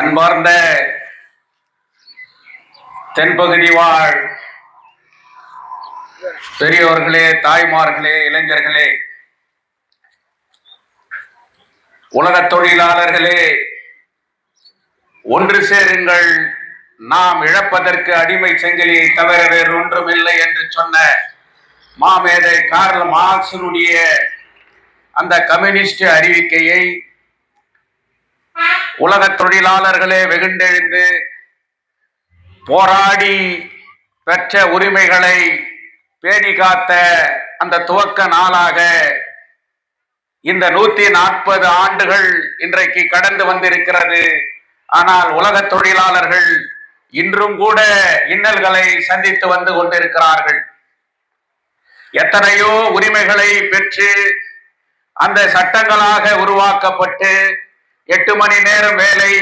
அன்பார்ந்த தென்பகுதி வாழ் பெரியோர்களே, தாய்மார்களே, இளைஞர்களே, உலக தொழிலாளர்களே, ஒன்று சேருங்கள், நாம் இழப்பதற்கு அடிமை சங்கிலியை தவிர வேறு ஒன்றும் இல்லை என்று சொன்ன மாமேதை கார்ல் மார்க்ஸினுடைய அந்த கம்யூனிஸ்ட் அறிவிக்கையை உலக தொழிலாளர்களே வெகுண்டெழுந்து போராடி பெற்ற உரிமைகளை பேணி காத்த அந்த துவக்க நாளாக இந்த 140 ஆண்டுகள் இன்றைக்கு கடந்து வந்திருக்கிறது. ஆனால் உலக தொழிலாளர்கள் இன்றும் கூட இன்னல்களை சந்தித்து வந்து கொண்டிருக்கிறார்கள். எத்தனையோ உரிமைகளை பெற்று அந்த சட்டங்களாக உருவாக்கப்பட்டு 8 மணி நேரம் வேலை,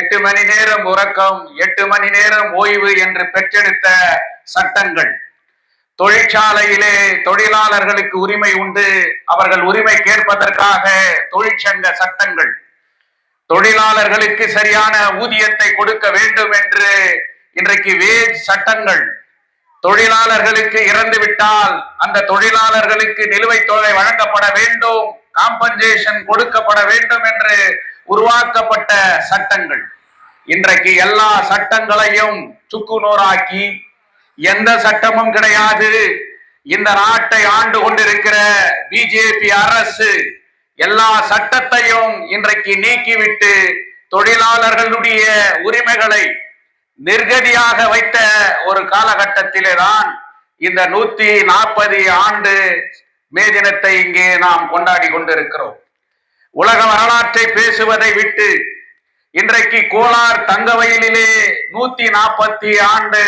8 மணி நேரம் உறக்கம், 8 மணி நேரம் ஓய்வு என்று பெற்றெடுத்த சட்டங்கள். தொழிற்சாலையிலே தொழிலாளர்களுக்கு உரிமை உண்டு, அவர்கள் உரிமை கேட்பதற்காக தொழிற்சங்க சட்டங்கள். தொழிலாளர்களுக்கு சரியான ஊதியத்தை கொடுக்க வேண்டும் என்று இன்றைக்கு வேஜ் சட்டங்கள். தொழிலாளர்களுக்கு இறந்து விட்டால் அந்த தொழிலாளர்களுக்கு நிலுவைத் தொகை வழங்கப்பட வேண்டும், காம்பன்சேஷன் கொடுக்கப்பட வேண்டும் என்று உருவாக்கப்பட்ட சட்டங்கள். இன்றைக்கு எல்லா சட்டங்களையும் சுக்குநூறாக்கி எந்த சட்டமும் கிடையாது. இந்த நாட்டை ஆண்டு கொண்டிருக்கிற பிஜேபி அரசு எல்லா சட்டத்தையும் இன்றைக்கு நீக்கிவிட்டு தொழிலாளர்களுடைய உரிமைகளை நிர்கதியாக வைத்த ஒரு காலகட்டத்திலே தான் இந்த 140 ஆண்டு மே தினத்தை இங்கே நாம் கொண்டாடி கொண்டிருக்கிறோம். உலக வரலாற்றை பேசுவதை விட்டு இன்றைக்கு கோலார் தங்கவயலிலே 140 ஆண்டு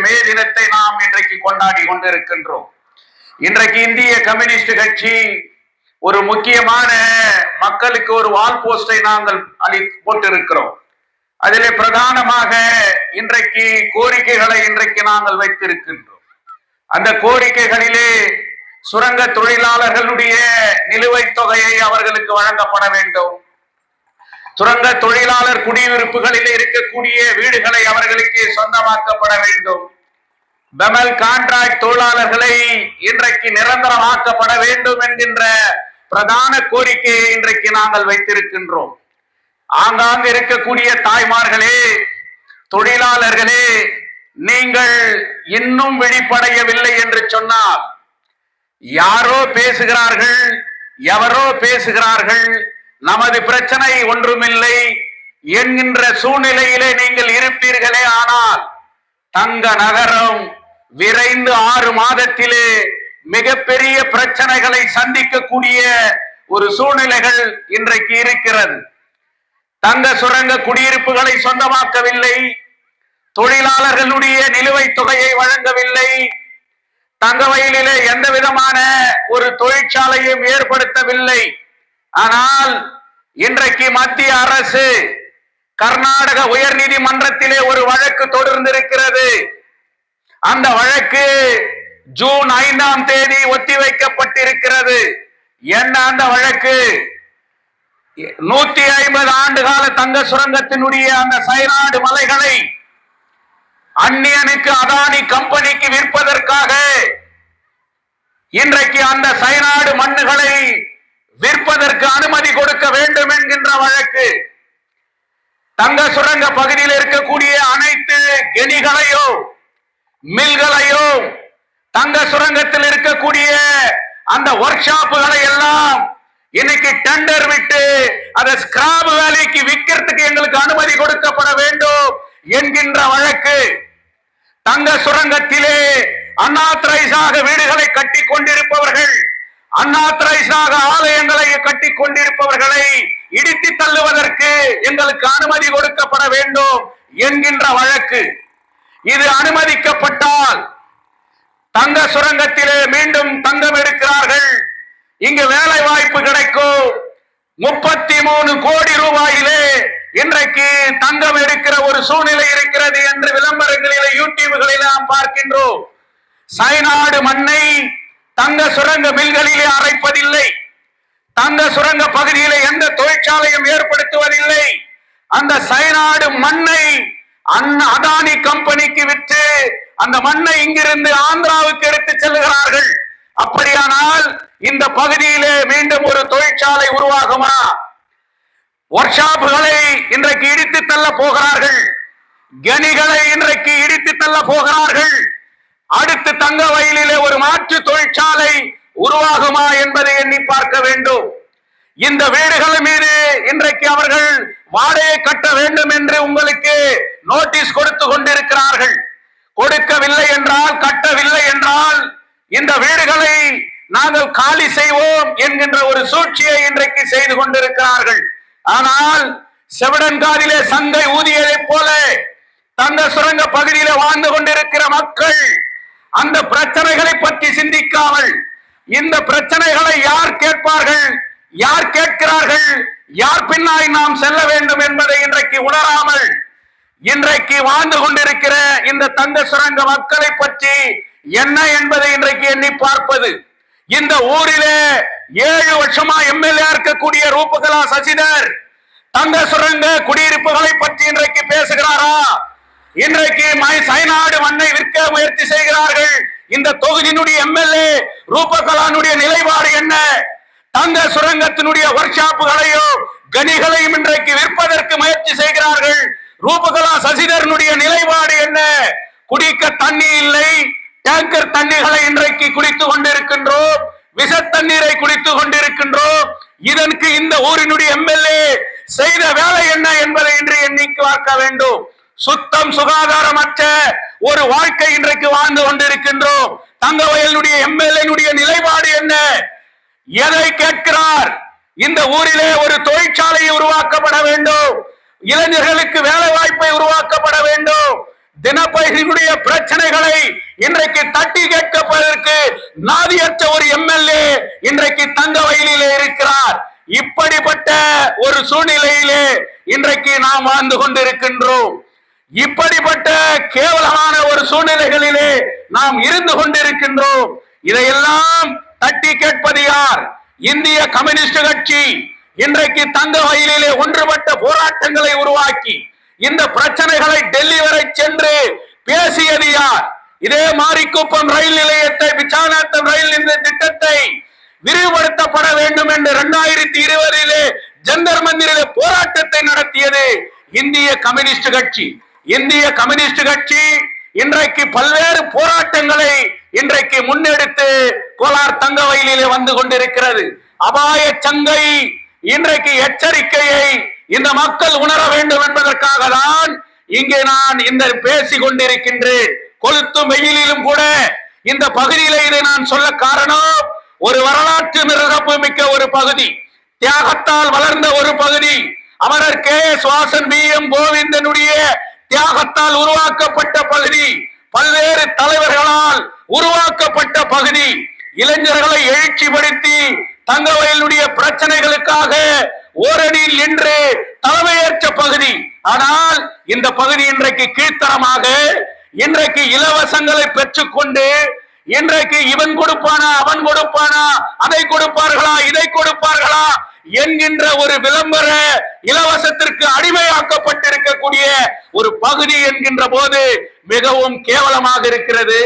மே தினத்தை நாம் இன்றைக்கு கொண்டாடி கொண்டிருக்கின்றோம். இன்றைக்கு இந்திய கம்யூனிஸ்ட் கட்சி ஒரு முக்கியமான மக்களுக்கு ஒரு வால் போஸ்டை நாங்கள் போட்டிருக்கிறோம். அதிலே பிரதானமாக இன்றைக்கு கோரிக்கைகளை இன்றைக்கு நாங்கள் வைத்திருக்கின்றோம். அந்த கோரிக்கைகளிலே சுரங்க தொழிலாளர்களுடைய நிலுவைத் தொகையை அவர்களுக்கு வழங்கப்பட வேண்டும். சுரங்க தொழிலாளர் குடியிருப்புகளில் இருக்கக்கூடிய வீடுகளை அவர்களுக்கு சொந்தமாக்கப்பட வேண்டும். பெமல் கான்ட்ராக்ட் தொழிலாளர்களை இன்றைக்கு நிரந்தரமாக்கப்பட வேண்டும் என்கின்ற பிரதான கோரிக்கையை இன்றைக்கு நாங்கள் வைத்திருக்கின்றோம். ஆங்காங்கு இருக்கக்கூடிய தாய்மார்களே, தொழிலாளர்களே, நீங்கள் இன்னும் விழிப்படையவில்லை என்று சொன்னால் யாரோ பேசுகிறார்கள், எவரோ பேசுகிறார்கள், நமது பிரச்சனை ஒன்றுமில்லை என்கின்ற சூழ்நிலையிலே நீங்கள் இருப்பீர்களே. ஆனால் தங்க நகரம் விரைந்து 6 மாதத்திலே மிகப்பெரிய பிரச்சனைகளை சந்திக்கக்கூடிய ஒரு சூழ்நிலைகள் இன்றைக்கு இருக்கிறது. தங்க சுரங்க குடியிருப்புகளை சொந்தமாக்கவில்லை, தொழிலாளர்களுடைய நிலுவைத் தொகையை வழங்கவில்லை, தங்கவயலிலே எந்த விதமான ஒரு தொழிற்சாலையும் ஏற்படுத்தவில்லை. ஆனால் இன்றைக்கு மத்திய அரசு கர்நாடக உயர் நீதிமன்றத்திலே ஒரு வழக்கு தொடர்ந்திருக்கிறது. அந்த வழக்கு ஜூன் 5ஆம் தேதி ஒத்திவைக்கப்பட்டிருக்கிறது. என்ன அந்த வழக்கு? 150 ஆண்டு கால தங்க சுரங்கத்தினுடைய அந்த சைனாடு மலைகளை அந்நியனுக்கு, அதானி கம்பெனிக்கு விற்பதற்காக இன்றைக்கு அந்த சைனாடு மண்ணுகளை விற்பதற்கு அனுமதி கொடுக்க வேண்டும் என்கின்ற வழக்கு. தங்க சுரங்க பகுதியில் இருக்கக்கூடிய அனைத்து கெனிகளையோ மில்களையோ தங்க சுரங்கத்தில் இருக்கக்கூடிய அந்த ஒர்க் ஷாப்புகளை எல்லாம் இன்னைக்கு டெண்டர் விட்டு அதை ஸ்கிராப் வேலைக்கு விற்கிறதுக்கு எங்களுக்கு அனுமதி கொடுக்கப்பட வேண்டும் என்கின்ற வழக்கு. தங்க சுரங்கத்திலே அன்ஆத்தரைஸ்டாக வீடுகளை கட்டி கொண்டிருப்பவர்கள், அன்ஆத்தரைஸ்டாக ஆலயங்களை கட்டி கொண்டிருப்பவர்களை இடித்து தள்ளுவதற்கு எங்களுக்கு அனுமதி கொடுக்கப்பட வேண்டும் என்கின்ற வழக்கு. இது அனுமதிக்கப்பட்டால் தங்க சுரங்கத்திலே மீண்டும் தங்கம் எடுக்கிறார்கள், இங்கு வேலை வாய்ப்பு கிடைக்கும். 33 கோடி ரூபாயிலே இன்றைக்கு தங்கம் எடுக்கிற ஒரு சூழ்நிலை இருக்கிறது என்று விளம்பரங்களிலே, யூடியூப்களில் நாம் பார்க்கின்றோம். சைனாடு மண்ணை தங்க சுரங்க மில்களிலே அரைப்பதில்லை, தங்க சுரங்க பகுதியிலே எந்த தொழிற்சாலையும் ஏற்படுத்துவதில்லை. அந்த சயனாடு மண்ணை அதானி கம்பெனிக்கு விற்று அந்த மண்ணை இங்கிருந்து ஆந்திராவுக்கு எடுத்து செல்லுகிறார்கள். அப்படியானால் இந்த பகுதியிலே மீண்டும் ஒரு தொழிற்சாலை உருவாகுமா? ஒர்க் ஷாப்புகளை இன்றைக்கு இடித்து தள்ள போகிறார்கள். கனிகளை இன்றைக்கு இடித்து தள்ள போகிறார்கள். அடுத்து தங்க வயலிலே ஒரு மாற்று தொழிற்சாலை உருவாகுமா என்பதை எண்ணி பார்க்க வேண்டும். இந்த வீடுகள் மீது இன்றைக்கு அவர்கள் வாடகை கட்ட வேண்டும் என்று உங்களுக்கு நோட்டீஸ் கொடுத்து கொண்டிருக்கிறார்கள். கொடுக்கவில்லை என்றால், கட்டவில்லை என்றால் இந்த வீடுகளை நாங்கள் காலி செய்வோம் என்கின்ற ஒரு சூழ்ச்சியை இன்றைக்கு செய்து கொண்டிருக்கிறார்கள். ஆனால் செவிடன்காரிலே சந்தை ஊதியதை போல தங்க சுரங்க பகுதியில வாழ்ந்து கொண்டிருக்கிற மக்கள் அந்த பிரச்சனைகளை பற்றி சிந்திக்காமல், இந்த பிரச்சனைகளை யார் கேட்பார்கள், யார் கேட்கிறார்கள், யார் பின்னாய் நாம் செல்ல வேண்டும் என்பதை இன்றைக்கு உணராமல் இன்றைக்கு வாழ்ந்து கொண்டிருக்கிற இந்த தங்க சுரங்க மக்களை பற்றி என்ன என்பதை இன்றைக்கு எண்ணி பார்ப்பது. இந்த ஊரிலே 7 வருஷமா எம்எல்ஏ இருக்கக்கூடிய ரூபகலா சசிதர் தங்க சுரங்க குடியிருப்புகளை பற்றி இன்றைக்கு பேசுகிறாரா? இன்றைக்கு சயனாடு மண்ணை விற்க முயற்சி செய்கிறார்கள். இந்த தொகுதியினுடைய எம்எல்ஏ ரூபகலானுடைய நிலைப்பாடு என்ன? தங்க சுரங்கத்தினுடைய ஒர்க் ஷாப்புகளையோ கனிகளையும் இன்றைக்கு விற்பதற்கு முயற்சி செய்கிறார்கள். ரூபகலா சசிதரனுடைய நிலைப்பாடு என்ன? குடிக்க தண்ணி இல்லை, டேங்கர் தண்ணீர்களை இன்றைக்கு குடித்துக் கொண்டிருக்கின்றோம், விஷ தண்ணீரை குடித்துக் கொண்டிருக்கின்றோம். இதற்கு இந்த ஊரினுடைய எம்எல்ஏ செய்த வேலை என்ன என்பதை இன்று எண்ணி பார்க்க வேண்டும். சுத்தம் சுகாதாரமற்ற ஒரு வாழ்க்கை இன்றைக்கு வாழ்ந்து கொண்டிருக்கின்றோம். தங்கவயலுடைய எம்எல்ஏ நிலைப்பாடு என்ன? எதை கேட்கிறார்? இந்த ஊரிலே ஒரு தொழிற்சாலை உருவாக்கப்பட வேண்டும், இளைஞர்களுக்கு வேலை வாய்ப்பை உருவாக்கப்பட வேண்டும். தினப்பகிர்வுடைய பிரச்சனைகளை இன்றைக்கு தட்டி கேட்கப்படுவதற்கு நாதியற்ற ஒரு எம்எல்ஏ இன்றைக்கு தங்க வயலிலே இருக்கிறார். இப்படிப்பட்ட ஒரு சூழ்நிலையிலே இன்றைக்கு நாம் வாழ்ந்து கொண்டிருக்கின்றோம். இப்படிப்பட்ட கேவலமான ஒரு சூழ்நிலைகளிலே நாம் இருந்து கொண்டிருக்கின்றோம். இதையெல்லாம் தட்டி கேட்பது யார்? இந்திய கம்யூனிஸ்ட் கட்சி இன்றைக்கு தங்க வயலிலே ஒன்றுபட்ட போராட்டங்களை உருவாக்கி இந்த பிரச்சனைகளை டெல்லி வரை சென்று பேசியது யார்? இதே மாரிக்குப்பம் ரயில் நிலையத்தை, பிச்சாநாத்தம் ரயில் திட்டத்தை விரிவுபடுத்தப்பட வேண்டும் என்று 2020 ஜந்தர் மந்திரிலே போராட்டத்தை நடத்தியது இந்திய கம்யூனிஸ்ட் கட்சி. இந்திய கம்யூனிஸ்ட் கட்சி இன்றைக்கு பல்வேறு போராட்டங்களை இன்றைக்கு முன்னெடுத்து கோலார் தங்க வயலிலே வந்து கொண்டிருக்கிறது. அபாய சங்கை இன்றைக்கு எச்சரிக்கையை இந்த மக்கள் உணர வேண்டும் என்பதற்காக தான் இங்கே நான் இந்த பேசி கொண்டிருக்கின்றேன். கொளுத்தும் வெயிலிலும் கூட இந்த பகுதியில இதை நான் சொல்ல காரணம், ஒரு வரலாற்று மிருகப்பு மிக்க ஒரு பகுதி, தியாகத்தால் வளர்ந்த ஒரு பகுதி, அமரர் KS வாசன், BM கோவிந்தனுடைய தியாகத்தால் உருவாக்கப்பட்ட பகுதி, பல்வேறு தலைவர்களால் உருவாக்கப்பட்ட பகுதி, இளைஞர்களை எழுச்சிப்படுத்தி தங்கவயலுடைய பிரச்சனைகளுக்காக ஓரணியில் நின்று தலைமையேற்ற பகுதி. ஆனால் இந்த பகுதி இன்றைக்கு கீழ்த்தரமாக இன்றைக்கு இலவசங்களை பெற்றுக்கொண்டு இன்றைக்கு இவன் கொடுப்பானா அவன் கொடுப்பானா, அதை கொடுப்பார்களா இதை கொடுப்பார்களா என்கின்ற ஒரு விளம்பர இலவசத்திற்கு அடிமையாக்கப்பட்டிருக்கக்கூடிய ஒரு பகுதி என்கின்ற போது மிகவும் கேவலமாக இருக்கிறது.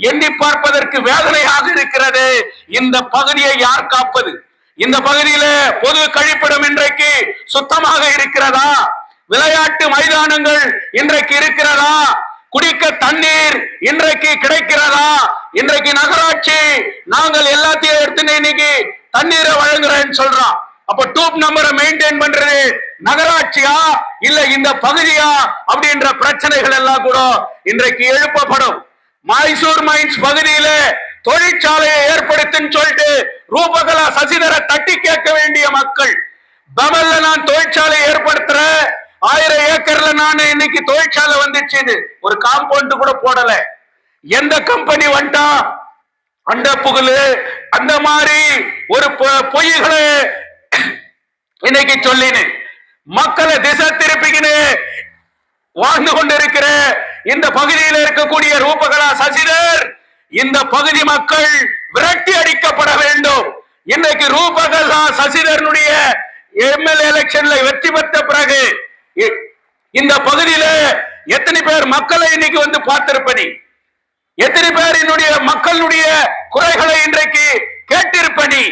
எண்ணி பார்ப்பதற்கு வேதனையாக இருக்கிறது. இந்த பகுதியை யார் காப்பது? இந்த பகுதியில பொது கழிப்பிடம் இன்றைக்கு சுத்தமாக இருக்கிறதா? விளையாட்டு மைதானங்கள் இன்றைக்கு இருக்கிறதா? குடிக்க தண்ணீர் இன்றைக்கு கிடைக்கிறதா? இன்றைக்கு நகராட்சி நாங்கள் எல்லாத்தையும் எடுத்து இன்னைக்கு தண்ணீரை வழங்குறேன்னு சொல்றோம். அப்ப டூப் நம்பரை மெயின்டைன் பண்றது நகராட்சியா இல்ல இந்த பகுதியா அப்படின்ற பிரச்சனைகள் எல்லாம் கூட இன்றைக்கு எழுப்பப்படும். மைசூர் மைன்ஸ் பகுதியில தொழிற்சாலையை ஏற்படுத்துன்னு சொல்லிட்டு ரூபகலா சசிதரை தட்டி கேட்க வேண்டிய மக்கள், பமல்ல நான் தொழிற்சாலை ஏற்படுத்துறேன், 1000 ஏக்கர்ல நான் இன்னைக்கு தொழிற்சாலை வந்துச்சு, ஒரு காம்பவுண்ட் கூட போடல. எந்த கம்பெனி வந்துட்டா அந்த புகழு அந்த மாதிரி ஒரு பொய்களை இன்னைக்கு சொல்லினு மக்களை திசை திருப்பிக்கின்னு வாழ்ந்து கொண்டிருக்கிற இந்த பகுதியில் இருக்கக்கூடிய ரூபகலா சசிதர், இந்த பகுதி மக்கள் விரட்டி அடிக்கப்பட வேண்டும். இன்னைக்கு ரூபகலா சசிதரனுடைய எம்எல்ஏ எலெக்ஷன்ல வெற்றி பெற்ற பிறகு இந்த பகுதியில எத்தனை பேர் மக்களை இன்னைக்கு வந்து பார்த்திருப்பனி, எத்தனை பேர் என்னுடைய மக்களுடைய குறைகளை இன்றைக்கு கேட்டிருப்பனி.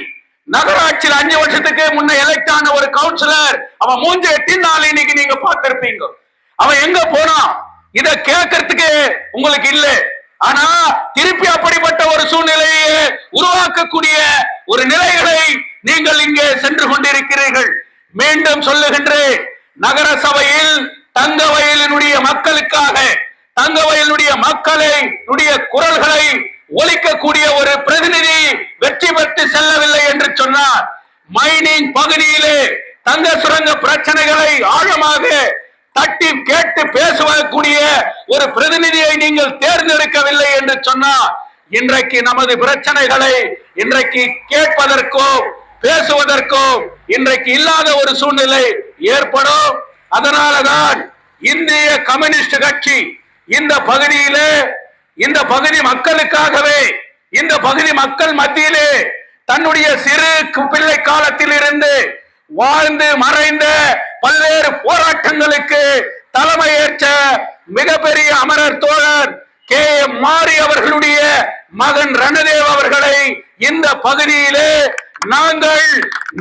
நகராட்சியில் 5 வருஷத்துக்கு முன்ன எலெக்ட் ஆன ஒரு கவுன்சிலர் அவன் மூஞ்ச எட்டினால இன்னைக்கு நீங்க பார்த்திருப்பீங்க. அவன் எங்க போனான் இத கேட்கறதுக்கு உங்களுக்கு இல்ல. ஆனா திருப்பி அப்படிப்பட்ட ஒரு சூழ்நிலையை உருவாக்கக்கூடிய ஒரு நிலைகளை நீங்கள் இங்கே சென்று கொண்டிருக்கிறீர்கள். மீண்டும் சொல்லுகின்றேன், நகர சபையில் தங்கவயலினுடைய மக்களுக்காக, தங்கவயலுடைய மக்களுடைய குரல்களை ஒலிக்கக்கூடிய ஒரு பிரதிநிதி வெற்றி பெற்று செல்லவில்லை என்று சொன்னார். மைனிங் பகுதியிலே தங்க சுரங்க பிரச்சனைகளை ஆழமாக தட்டி கேட்டு பேசக்கூடிய ஒரு பிரதிநிதியை நீங்கள் தேர்ந்தெடுக்கவில்லை என்று சொன்னார். இன்றைக்கு நமது பிரச்சனைகளை இன்றைக்கு கேட்பதற்கோ பேசுவதற்கோ இன்றைக்கு இல்லாத ஒரு சூழ்நிலை ஏற்படும். அதனாலதான் இந்திய கம்யூனிஸ்ட் கட்சி இந்த பகுதியிலே, இந்த பகுதி மக்களுக்காகவே, இந்த பகுதி மக்கள் மத்தியிலே தன்னுடைய சிறு பிள்ளை காலத்தில் இருந்து வாழ்ந்து மறைந்த பல்வேறு போராட்டங்களுக்கு தலைமையேற்ற மிகப்பெரிய அமரர் தோழர் KM மாரி அவர்களுடைய மகன் ரணதேவ் அவர்களை இந்த பகுதியிலே நாங்கள்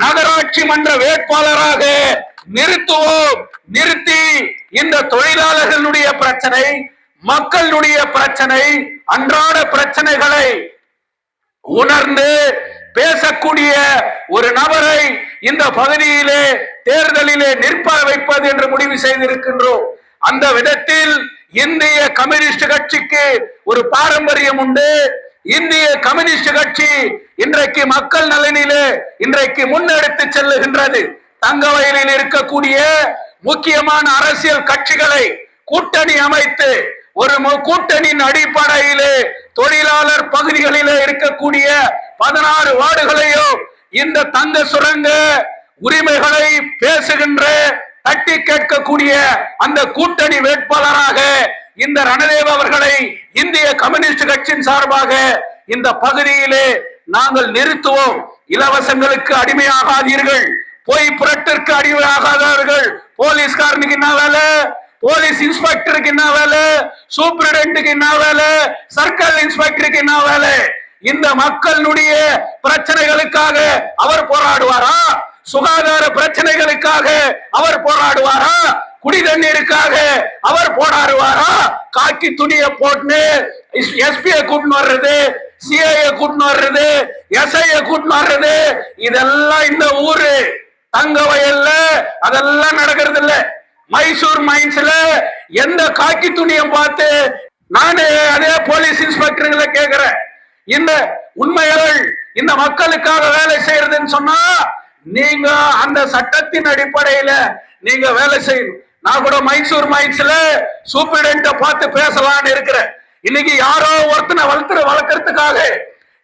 நகராட்சி மன்ற வேட்பாளராக நிறுத்துவோம். நிறுத்தி இந்த தொழிலாளர்களுடைய பிரச்சனை, மக்களுடைய பிரச்சனை, அன்றாட பிரச்சனைகளை உணர்ந்து பேசக்கூடிய ஒரு நபரை இந்த பகுதியிலே தேர்தலிலே நிற்ப வைப்பது என்று முடிவு செய்திருக்கின்றோம். அந்த விதத்தில் இந்திய கம்யூனிஸ்ட் கட்சிக்கு ஒரு பாரம்பரியம் உண்டு. இந்திய கம்யூனிஸ்ட் கட்சி இன்றைக்கு மக்கள் நலனிலே இன்றைக்கு முன்னெடுத்து செல்லுகின்றது. தங்கவயலில் இருக்கக்கூடிய முக்கியமான அரசியல் கட்சிகளை கூட்டணி அமைத்து ஒரு கூட்டணியின் அடிப்படையிலே தொழிலாளர் பகுதிகளிலே இருக்கக்கூடிய 16 வார்டுகளையும் இந்த தங்க சுரங்க உரிமைகளை பேசுகின்ற, தட்டி கேட்கக்கூடிய அந்த கூட்டணி வேட்பாளராக இந்த ரணதேவ் அவர்களை இந்திய கம்யூனிஸ்ட் கட்சியின் சார்பாக இந்த பகுதியிலே நாங்கள் நிறுத்துவோம். இலவசங்களுக்கு அடிமையாகாதீர்கள், போய் புரட்டிற்கு அடிமையாகாதவர்கள். போலீஸ்காரனுக்கு என்ன வேலை, போலீஸ் இன்ஸ்பெக்டருக்கு என்ன வேலை, சூப்பரிடென்ட்டுக்கு என்ன வேலை, சர்க்கிள் இன்ஸ்பெக்டருக்கு என்ன வேலை? இந்த மக்களுடைய பிரச்சனைகளுக்காக அவர் போராடுவாரா? சுகாதார பிரச்சனைகளுக்காக அவர் போராடுவாரா? குடி தண்ணீருக்காக அவர் போராடுவாரா? காக்கி துணியை போட்டு எஸ்பியை கூட்டின்னு வர்றது, சிஐஏ கூட்டின்னு வர்றது, எஸ்ஐஏ கூட்டின்னு வர்றது, இதெல்லாம் இந்த ஊரு தங்கவயல்ல அதெல்லாம் நடக்கிறது இல்ல. மைசூர் மைன்ஸ்ல எந்த காக்கி துணியை பார்த்து நானே அதே போலீஸ் இன்ஸ்பெக்டர்களை கேட்கிறேன், இந்த உண்மைகள் இந்த மக்களுக்காக வேலை செய்யறதுன்னு சொன்னா நீங்க அந்த சட்டத்தின் அடிப்படையில நீங்க வேலை செய்யணும். நான் கூட மைசூர் மைன்ஸ்ல சூப்பரிடென்ட்ட பார்த்து பேசலாம்னு இருக்கிறேன். இன்னைக்கு யாரோ ஒருத்தனை வளர்க்கறதுக்காக,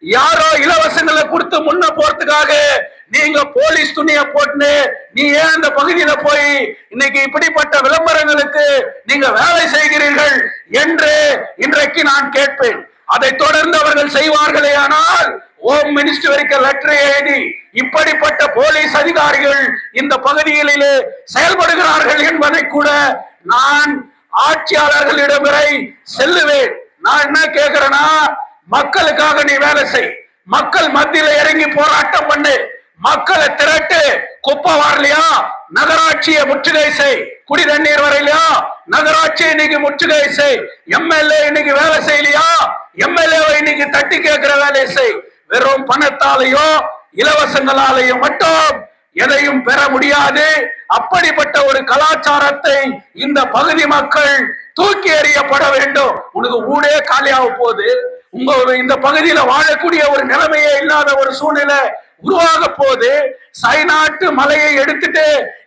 யாரோ இலவசங்களை கொடுத்து முன்ன போறதுக்காக நீங்க போலீஸ் துணியை போட்டு நீ ஏன் அந்த பகுதியில போய் இன்னைக்கு இப்படிப்பட்ட விளம்பரங்களுக்கு நீங்க வேலை செய்கிறீர்கள் என்று இன்றைக்கு நான் கேட்பேன். அதை தொடர்ந்து அவர்கள் செய்வார்களே ஆனால் ஹோம் மினிஸ்டருக்கு லெட்டர் எழுதி இப்படிப்பட்ட போலீஸ் அதிகாரிகள் இந்த பகுதிகளிலே செயல்படுகிறார்கள் என்பதை கூட நான் ஆட்சியாளர்களிடம் வரை செல்லுவேன். நான் என்ன கேட்கிறேன்னா, மக்களுக்காக நீ வேலை செய், மக்கள் மத்தியில இறங்கி போராட்டம் பண்ணு, மக்களை திரட்டு. குப்பை வரலையா, நகராட்சியை முற்றுகை செய். குடி தண்ணீர் வரையிலையா, நகராட்சி இன்னைக்கு முற்றுகை செய். எம்எல்ஏ இன்னைக்கு வேலை செய்யலையா, எம்எல்ஏ இன்னைக்கு தட்டி கேட்கிற வேலையை செய். வெறும் பணத்தாலேயோ இலவசங்களாலேயோ மட்டும் எதையும் பெற முடியாது. அப்படிப்பட்ட ஒரு கலாச்சாரத்தை இந்த பகுதி மக்கள் தூக்கி எறியப்பட வேண்டும். உனக்கு ஊடே காலியாக போகுது, உங்க இந்த பகுதியில வாழக்கூடிய ஒரு நிலைமையே இல்லாத ஒரு சூழ்நிலை உருவாக போது. சைநாட்டு மலையை எடுத்துட்டு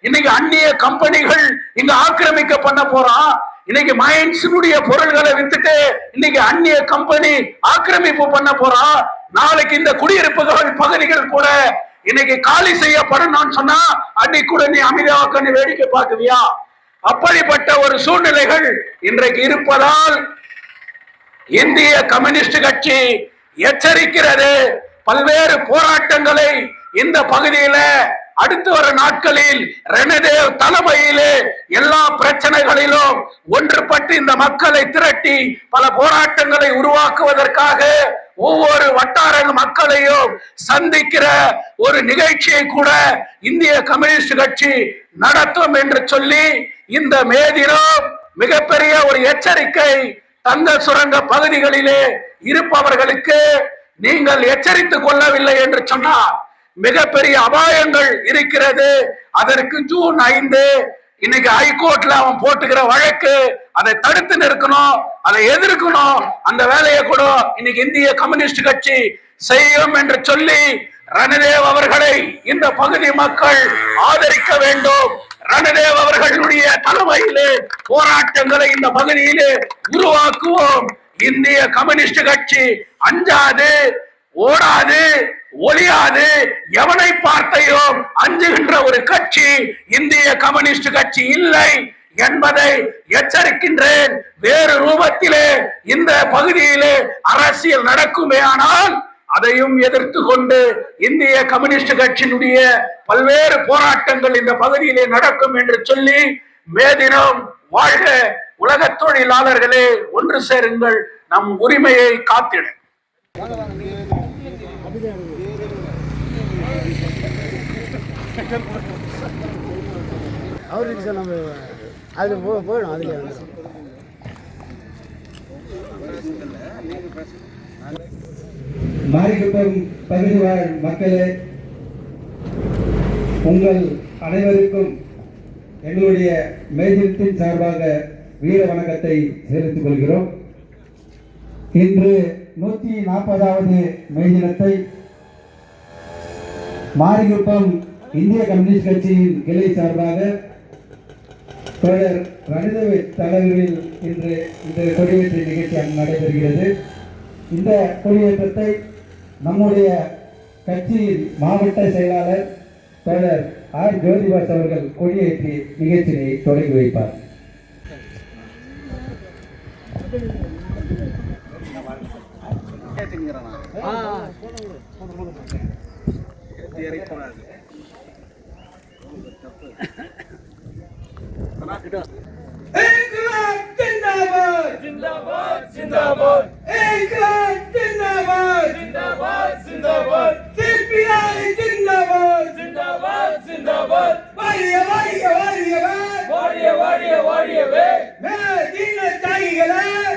இன்னைக்கு அந்நிய கம்பெனிகள் இங்க ஆக்கிரமிக்க பண்ண போறான். இன்னைக்கு மைன்ஸுடைய பொருள்களை வித்துட்டு இன்னைக்கு அந்நிய கம்பெனி ஆக்கிரமிப்பு பண்ண போறான். நாளைக்கு இந்த குடியிருப்புகள் பகுதிகள் கூட இன்னைக்கு காலி செய்யப்படும் சொன்னா அன்னைக்கு கூட நீ அமைதியாக நீ வேடிக்கை பார்க்குவியா? அப்படிப்பட்ட ஒரு சூழ்நிலைகள் இன்றைக்கு இருப்பதால் இந்திய கம்யூனிஸ்ட் கட்சி எச்சரிக்கிறது. பல்வேறு போராட்டங்களை இந்த பகுதியில அடுத்து வரும் நாட்களில் ரணதேவ் தலைமையிலே எல்லா பிரச்சனைகளிலும் ஒன்றுபட்டு இந்த மக்களை திரட்டி பல போராட்டங்களை உருவாக்குவதற்காக ஒவ்வொரு வட்டார மக்களையும் சந்திக்கிற ஒரு நிகழ்ச்சியை கூட இந்திய கம்யூனிஸ்ட் கட்சி நடத்தும் என்று சொல்லி இந்த மே தினம் மிகப்பெரிய ஒரு எச்சரிக்கை. தங்க சுரங்க பகுதிகளிலே இருப்பவர்களுக்கு நீங்கள் எச்சரித்துக் கொள்ளவில்லை என்று சொன்னார் மிகப்பெரிய அபாயங்கள் இருக்கிறது. அதற்கு ஜூன் 5 இன்னைக்கு ஹைகோர்ட்ல அவன் போட்டுக்கிற வழக்கு, அதை தடுத்து நிற்கணும், அதை எதிர்க்கணும். அந்த வேலையை கூட இன்னைக்கு இந்திய கம்யூனிஸ்ட் கட்சி செய்யும் என்று சொல்லி ரணதேவ் அவர்களை இந்த பகுதி மக்கள் ஆதரிக்க வேண்டும். ரணதேவ் அவர்களுடைய தலைமையிலே போராட்டங்களை இந்த பகுதியிலே உருவாக்குவோம். இந்திய கம்யூனிஸ்ட் கட்சி அஞ்சாது, ஓடாது, ஒளியாது. எவனை பார்த்தையும் அஞ்சுகின்ற ஒரு கட்சி இந்திய கம்யூனிஸ்ட் கட்சி இல்லை என்பதை எச்சரிக்கின்றேன். வேறு ரூபத்திலே இந்த பகுதியிலே அரசியல் நடக்குமே ஆனால் அதையும் எதிர்த்து கொண்டு இந்திய கம்யூனிஸ்ட் கட்சியினுடைய பல்வேறு போராட்டங்கள் இந்த பகுதியிலே நடக்கும் என்று சொல்லி மே தினம் வாழ்க. உலக தொழிலாளர்களே, ஒன்று சேருங்கள், நம் உரிமையை காத்திட. அவருக்கு நம்ம அதில் போயிடும். அதில் மாரிக்குப்பம் பகுதி வாழ் மக்களே, உங்கள் அனைவருக்கும் எங்களுடைய மேதினத்தின் சார்பாக வீர வணக்கத்தை செலுத்திக் கொள்கிறோம். இன்று 140வது மேதினத்தை மாரிக்குப்பம் இந்திய கம்யூனிஸ்ட் கட்சியின் கிளை சார்பாக தோழர் ரணதேவ் தலைவரில் இன்று இந்த கொடியேற்ற நிகழ்ச்சி நடைபெறுகிறது. இந்த கொடியேற்றத்தை நம்முடைய கட்சியின் மாவட்ட செயலாளர் தோழர் ஆர் ஜோதிபாஸ் அவர்கள் கொடியேற்றி நிகழ்ச்சியை தொடங்கி வைப்பார். जिंदाबाद जिंदाबाद जिंदाबाद इंकलाब जिंदाबाद जिंदाबाद जिंदाबाद सीपीआई जिंदाबाद जिंदाबाद जिंदाबाद वारिये वारिये वारिये वारिये वारिये वारिये वे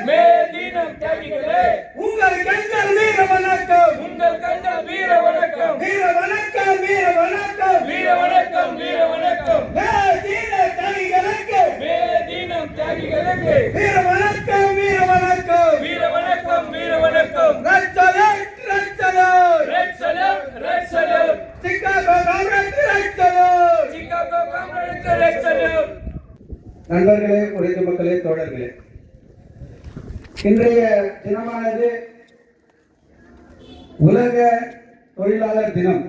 மே தீனம் தியாகிகளே உங்கள் கண்கள் வீர வணக்கம் உங்கள் கண்கள் வீர வணக்கம் வீர வணக்கம் வீர வணக்கம் வீர வணக்கம் வீர வணக்கம் மே தீனம் தியாகிகளுக்கு மே தீனம் தியாகிகளுக்கு வீர வணக்கம் வீர வணக்கம் வீர வணக்கம் வீர வணக்கம் red salute red salute red salute red salute Chicago Congress red salute Chicago Congress red salute. நண்பர்களே, உழைக்கும் மக்களே, தோழர்களே, இன்றைய தினமானது உலக தொழிலாளர் தினம்.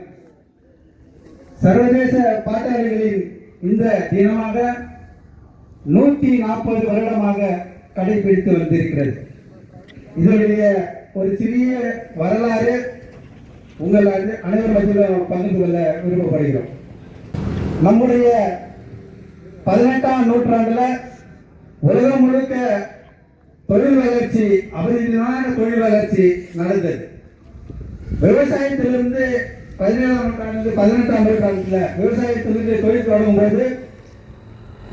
சர்வதேச பாட்டாளிகளின் இந்த தினமாக 140 வருடமாக கடைபிடித்து வந்திருக்கிறது. இதனுடைய ஒரு சிறிய வரலாறு உங்கள் அனைவர் மத்தியிலும் பகிர்ந்து கொள்ள விருப்பப்படுகிறோம். நம்முடைய 18ஆம் நூற்றாண்டுல உலகம் முழுக்க தொழில் வளர்ச்சி, அபரிமிதமான தொழில் வளர்ச்சி நடந்தது. விவசாயத்திலிருந்து 17ஆம் நூற்றாண்டு 18ஆம் நூற்றாண்டுல விவசாயத்திலிருந்து தொழில் தொடங்கும் போது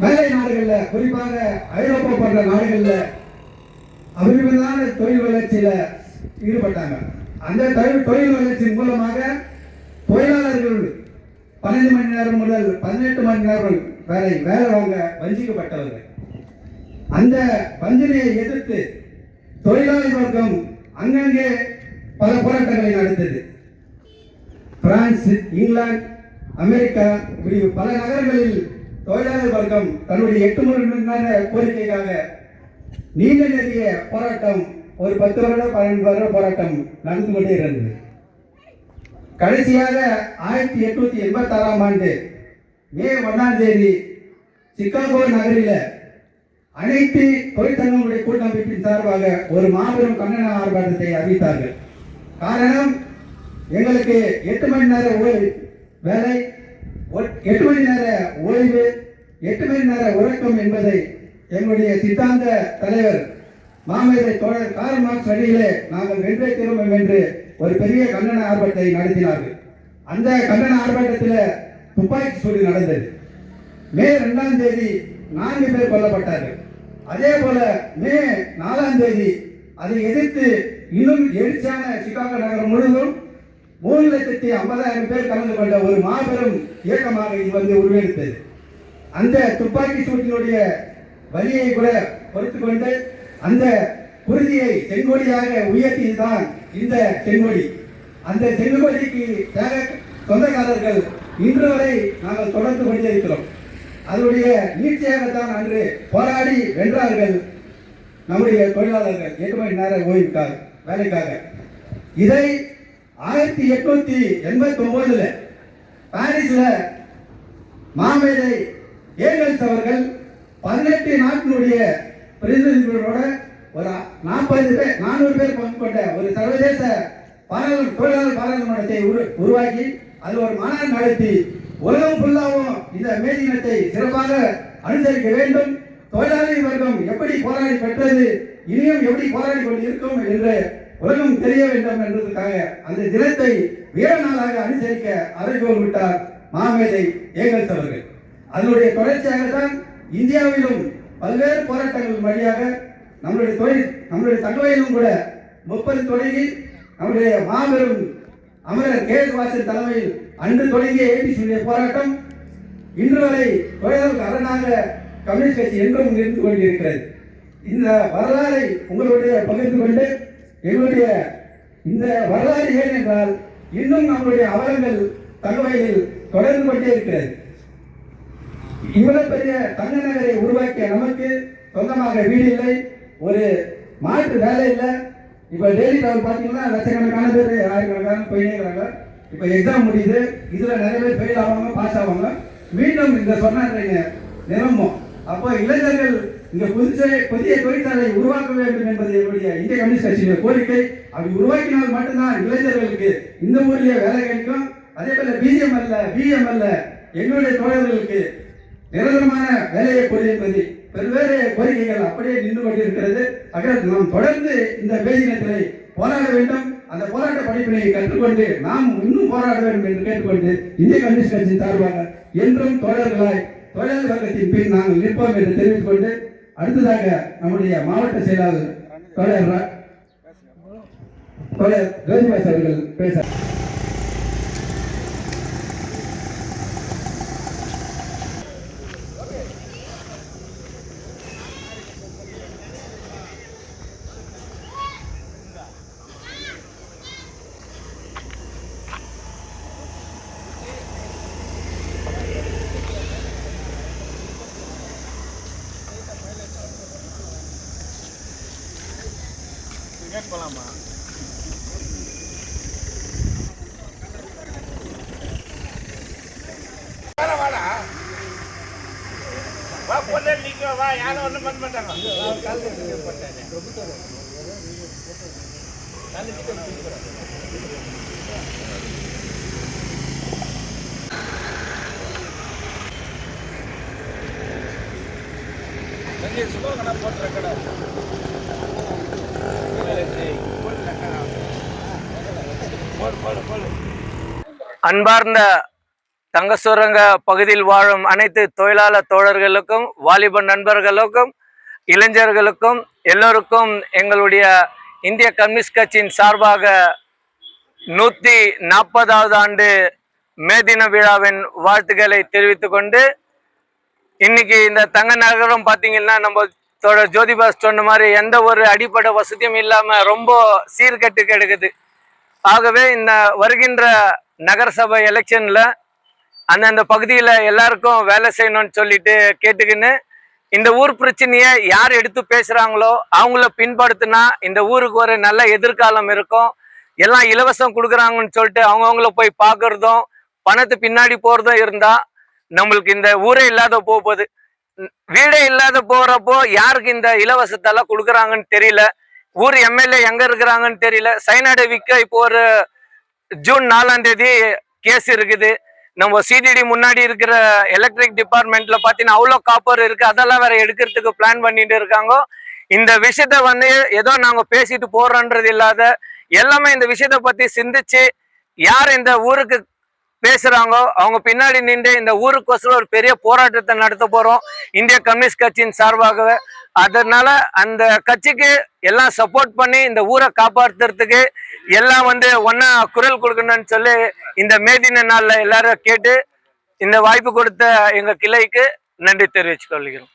மேலை நாடுகள்ல, குறிப்பாக ஐரோப்பா போன்ற நாடுகள்ல அபரிமிதமான தொழில் வளர்ச்சியில ஈடுபட்டாங்க. அந்த தொழில் வளர்ச்சி மூலமாக தொழிலாளர்கள் 12 மணி நேரம் முதல் 18 மணி நேரம் வரை வேலை வாங்க வஞ்சிக்கப்பட்டவர்கள். அந்த வஞ்சனையை எதிர்த்து தொழிலாளி வர்க்கம் அங்கங்கே பல போராட்டங்களை நடத்தது. பிரான்ஸ், இங்கிலாந்து, அமெரிக்கா இப்படி பல நகரங்களில் தொழிலாளர் வர்க்கம் தன்னுடைய 8 மணி நேர கோரிக்கைக்காக நீண்ட நெறிய போராட்டம், ஒரு 10 வருடம் 12 வருட போராட்டம் நடந்து கொண்டே இருந்தது. கடைசியாக 1886ஆம் ஆண்டு மே 1ஆம் தேதி சிகாகோ நகரில் அனைத்து தொழிற்சங்கங்களுடைய கூட்டமைப்பின் சார்பாக ஒரு மாபெரும் கண்டன ஆர்ப்பாட்டத்தை அறிவித்தார்கள். காரணம், எங்களுக்கு 8 மணி நேர வேலை, 8 மணி நேர ஓய்வு, 8 மணி நேர உறக்கம் என்பதை எங்களுடைய சித்தாந்த தலைவர் மாமேதை தோழர் கார்ல் மார்க்ஸ் வழியிலே நாங்கள் வென்றே திரும்பும் என்று ஒரு பெரிய கண்டன ஆர்ப்பாட்டத்தை நடத்தினார்கள். அந்த கண்டன ஆர்ப்பாட்டத்தில் துப்பாக்கி சூடு நடந்தது. மே 2ஆம் தேதி 4 பேர் கொல்லப்பட்டார்கள். அதே போல மே 4ஆம் தேதி அதை எதிர்த்து இன்னும் எழுச்சியான சிகாகோ நகரம் முழுவதும் 3,50,000 பேர் கலந்து கொண்ட ஒரு மாபெரும் இயக்கமாக இது உருவெடுத்தது. அந்த துப்பாக்கி சூட்டினுடைய வலியை கூட பொறுத்து கொண்டு அந்த குருதியை செங்கொடியாக உயர்த்தியதுதான் இந்த செங்கொடி. அந்த செங்கொடிக்கு சொந்தக்காரர்கள் இன்று வரை நாங்கள் தொடர்ந்து கொண்டே இருக்கிறோம். அதனுடைய நீட்சியாகத்தான் அன்று போராடி வென்றார்கள் நம்முடைய தொழிலாளர்கள் 8 மணி நேர ஓய்வுக்காக வேலைக்காக. இதை 1889 பாரிஸ்ல மாமேதை ஏங்கல்ஸ் அவர்கள் 18 நாட்டினுடைய பிரதிநிதிகளோட ஒரு 400 பேர் பங்கு கொண்ட ஒரு சர்வதேச தொழிலாளர் பாராளுமன்றத்தை உருவாக்கி அது ஒரு மாநாடு நடத்தி உலகம் ஃபுல்லாவும் இந்த மே தினத்தை சிறப்பாக அனுசரிக்க வேண்டும், தொழிலாளி வர்க்கம் எப்படி போராடி பெற்றது, இனியும் எப்படி போராடி கொண்டு இருக்கும் என்று உலகம் தெரிய வேண்டும் என்பதற்காக அந்த தினத்தை வீர நாளாக அனுசரிக்க அறைகோல் விட்டார் மாமேதை ஏங்கல்ஸ் அவர்கள். அதனுடைய தொடர்ச்சியாகத்தான் இந்தியாவிலும் பல்வேறு போராட்டங்கள் வழியாக நம்முடைய தகவலிலும் கூட 30 தொடங்கி நம்முடைய மாபெரும் அமரர் கே.எஸ். வாசன் தலைமையில் அன்று தொடங்கிய ஏபிசியுடைய போராட்டம் இன்று வரை தொழிலாளர் அரணாக கம்யூனிஸ்ட் கட்சி என்றும் இருந்து கொண்டிருக்கிறது. இந்த வரலாறை உங்களுடைய பகிர்ந்து கொண்டு எங்களுடைய இந்த வரலாறு ஏன் என்றால் இன்னும் நம்முடைய அவலங்கள் தகவலில் தொடர்ந்து கொண்டே இருக்கிறது. இவ்வளவு பெரிய தங்க நகரை உருவாக்கிய நமக்கு சொந்தமாக வீடு இல்லை, ஒரு மாற்று வேலை இல்லை. இப்ப டெய்லி டவர் பாத்தீங்கன்னா லட்சக்கணக்கான பேர் ஆயிரக்கணக்கான போயினேங்கிறாங்க. இப்ப எக்ஸாம் முடியுது, இதுல நிறைய பேர் ஃபெயில் ஆவாங்க, பாஸ் ஆவாங்க, மீண்டும் இந்த சொன்னாங்க நிரம்பும். அப்போ இளைஞர்கள் இங்க புதிய தொழிற்சாலை உருவாக்க வேண்டும் என்பது என்னுடைய இந்திய கம்யூனிஸ்ட் கட்சியுடைய கோரிக்கை. அப்படி உருவாக்கினால் மட்டும்தான் இளைஞர்களுக்கு இந்த ஊர்லயே வேலை கிடைக்கும். அதே போல பிஎம் அல்ல எங்களுடைய தோழர்களுக்கு நிரந்தரமான வேலையை கொடு என்பது பல்வேறு கோரிக்கைகள் அப்படியே நின்று கொண்டிருக்கிறது. நாம் தொடர்ந்து இந்த வேதினத்திலே போராட வேண்டும். அந்த போராட்ட படிப்பினை கற்றுக்கொண்டு நாம் இன்னும் போராட வேண்டும் என்று கேட்டுக்கொண்டு இந்திய கம்யூனிஸ்ட் கட்சியின் சார்பாக என்றும் தோழர்களாய் தொழிலாளர் வர்க்கத்தின் பின் நாங்கள் நிற்போம் என்று தெரிவித்துக் கொண்டு அடுத்ததாக நம்முடைய மாவட்ட செயலாளர் தோழர் ஜோதிபாஸ் அவர்கள் பேச. போலாமா? வாடா வா, போல நீங்க வா, யாரும் ஒண்ணும் பண்ண மாட்டாங்க. சுபகனா போட்டுற கடை அன்பார்ந்த தங்க சுரங்க பகுதியில் வாழும் அனைத்து தொழிலாளர் தோழர்களுக்கும், வாலிப நண்பர்களுக்கும், இளைஞர்களுக்கும் எல்லோருக்கும் எங்களுடைய இந்திய கம்யூனிஸ்ட் கட்சியின் சார்பாக 140வது ஆண்டு மே தின விழாவின் வாழ்த்துக்களை தெரிவித்துக் கொண்டு, இன்னைக்கு இந்த தங்க நகரம் பார்த்தீங்கன்னா நம்ம தோழர் ஜோதிபாஸ் சொன்ன மாதிரி எந்த ஒரு அடிப்படை வசதியும் இல்லாம ரொம்ப சீர்கட்டு கிடக்குது. ஆகவே இந்த வருகின்ற நகரசபை எலெக்ஷன்ல அந்தந்த பகுதியில எல்லாருக்கும் வேலை செய்யணும்னு சொல்லிட்டு கேட்டுக்கின்னு இந்த ஊர் பிரச்சனையை யார் எடுத்து பேசுறாங்களோ அவங்கள பின்படுத்தினா இந்த ஊருக்கு ஒரு நல்ல எதிர்காலம் இருக்கும். எல்லாம் இலவசம் கொடுக்குறாங்கன்னு சொல்லிட்டு அவங்கவுங்கள போய் பார்க்கறதும் பணத்து பின்னாடி போறதும் இருந்தா நம்மளுக்கு இந்த ஊரே இல்லாத போகுது. வீடே இல்லாத போறப்போ யாருக்கு இந்த இலவசத்தெல்லாம் கொடுக்குறாங்கன்னு தெரியல. ஊர் எம்எல்ஏ எங்க இருக்கிறாங்கன்னு தெரியல. சைனாடை விற்க இப்போ ஒரு ஜூன் 4ஆம் தேதி கேஸ் இருக்குது. நம்ம சிடிடி முன்னாடி இருக்கிற எலக்ட்ரிக் டிபார்ட்மெண்ட்ல பாத்தீங்கன்னா அவ்வளோ காப்பர் இருக்கு, அதெல்லாம் வேற எடுக்கிறதுக்கு பிளான் பண்ணிட்டு இருக்காங்க. இந்த விஷயத்த வந்து ஏதோ நாங்க பேசிட்டு போறோன்றது இல்லாத எல்லாமே இந்த விஷயத்த பத்தி சிந்திச்சு யார் இந்த ஊருக்கு பேசுறாங்கோ அவங்க பின்னாடி நின்று இந்த ஊருக்கோசரம் ஒரு பெரிய போராட்டத்தை நடத்த போறோம் இந்திய கம்யூனிஸ்ட் கட்சியின் சார்பாகவே. அதனால அந்த கட்சிக்கு எல்லாம் சப்போர்ட் பண்ணி இந்த ஊரை காப்பாற்றுறதுக்கு எல்லாம் வந்து ஒன்னா குரல் கொடுக்கணும்னு சொல்லி இந்த மே தின நாள்ல எல்லாரும் கேட்டு இந்த வாய்ப்பு கொடுத்த எங்க கிளைக்கு நன்றி தெரிவித்துக் கொள்கிறோம்.